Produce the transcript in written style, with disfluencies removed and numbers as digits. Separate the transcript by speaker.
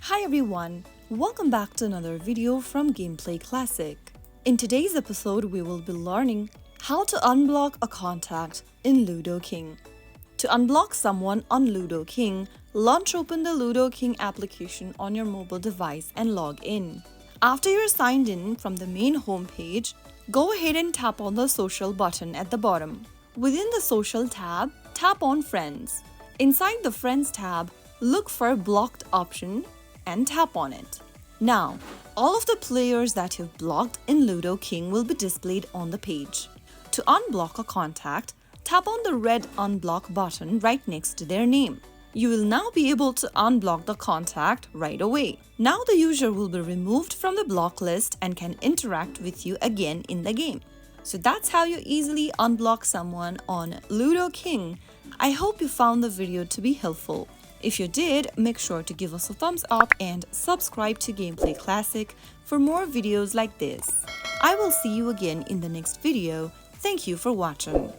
Speaker 1: Hi everyone, welcome back to another video from Gameplay Classic. In today's episode, we will be learning how to unblock a contact in Ludo King. To unblock someone on Ludo King, launch open the Ludo King application on your mobile device and log in. After you're signed in from the main homepage, go ahead and tap on the social button at the bottom. Within the social tab, tap on Friends. Inside the Friends tab, look for Blocked option and tap on it. Now, all of the players that you've blocked in Ludo King will be displayed on the page. To unblock a contact, tap on the red Unblock button right next to their name. You will now be able to unblock the contact right away. Now the user will be removed from the block list and can interact with you again in the game. So that's how you easily unblock someone on Ludo King. I hope you found the video to be helpful. If you did, make sure to give us a thumbs up and subscribe to Gameplay Classic for more videos like this. I will see you again in the next video. Thank you for watching.